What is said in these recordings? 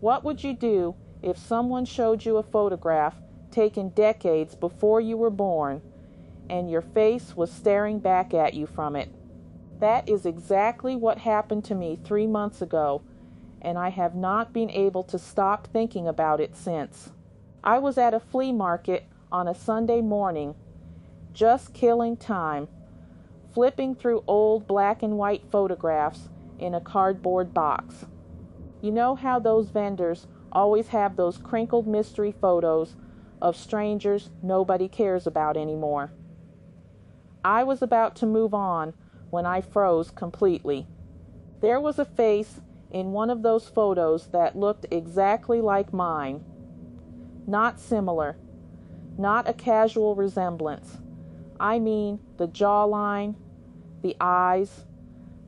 What would you do if someone showed you a photograph taken decades before you were born and your face was staring back at you from it? That is exactly what happened to me 3 months ago, and I have not been able to stop thinking about it since. I was at a flea market on a Sunday morning, just killing time, flipping through old black and white photographs in a cardboard box. You know how those vendors always have those crinkled mystery photos of strangers nobody cares about anymore? I was about to move on when I froze completely. There was a face in one of those photos that looked exactly like mine. Not similar, not a casual resemblance. I mean the jawline, the eyes,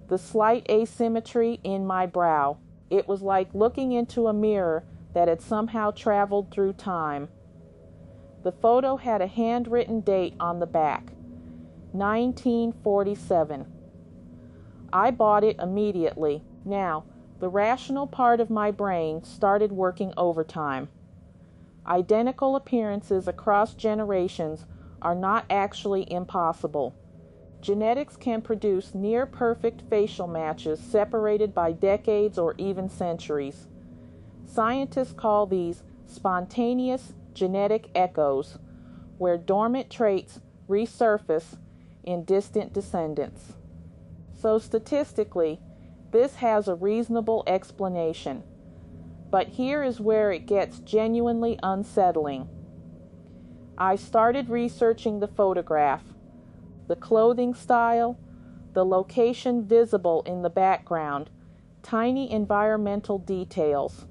the slight asymmetry in my brow. It was like looking into a mirror that had somehow traveled through time. The photo had a handwritten date on the back, 1947. I bought it immediately. Now, the rational part of my brain started working overtime. Identical appearances across generations are not actually impossible. Genetics can produce near-perfect facial matches separated by decades or even centuries. Scientists call these spontaneous genetic echoes, where dormant traits resurface in distant descendants. So statistically, this has a reasonable explanation. But here is where it gets genuinely unsettling. I started researching the photograph, the clothing style, the location visible in the background, tiny environmental details.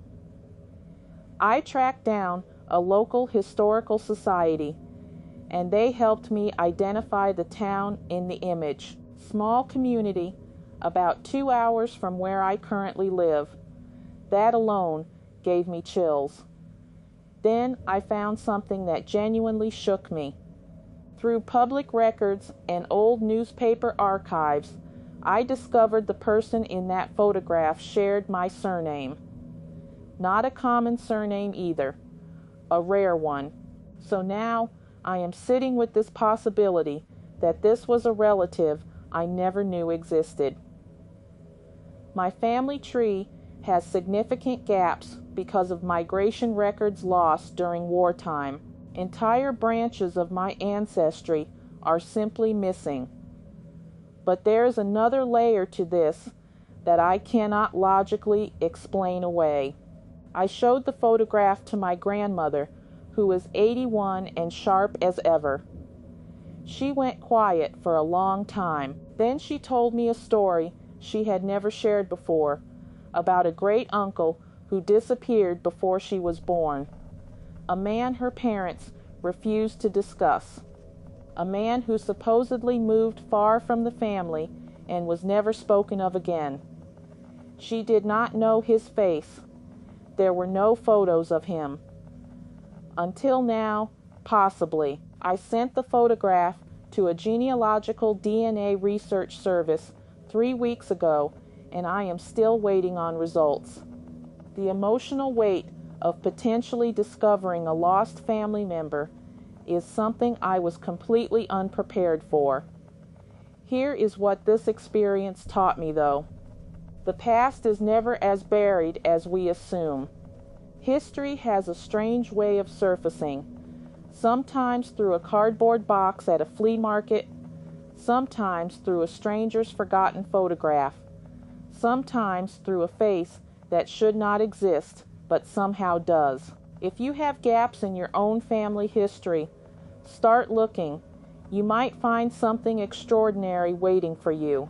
I tracked down a local historical society, and they helped me identify the town in the image. Small community, about 2 hours from where I currently live. That alone gave me chills. Then I found something that genuinely shook me. Through public records and old newspaper archives, I discovered the person in that photograph shared my surname. Not a common surname either, a rare one. So now I am sitting with this possibility that this was a relative I never knew existed. My family tree has significant gaps because of migration records lost during wartime. Entire branches of my ancestry are simply missing. But there is another layer to this that I cannot logically explain away. I showed the photograph to my grandmother, who is 81 and sharp as ever. She went quiet for a long time. Then she told me a story she had never shared before about a great uncle who disappeared before she was born. A man her parents refused to discuss. A man who supposedly moved far from the family and was never spoken of again. She did not know his face. There were no photos of him. Until now, possibly. I sent the photograph to a genealogical DNA research service 3 weeks ago, and I am still waiting on results. The emotional weight of potentially discovering a lost family member is something I was completely unprepared for. Here is what this experience taught me, though. The past is never as buried as we assume. History has a strange way of surfacing, sometimes through a cardboard box at a flea market, sometimes through a stranger's forgotten photograph, sometimes through a face that should not exist but somehow does. If you have gaps in your own family history, start looking. You might find something extraordinary waiting for you.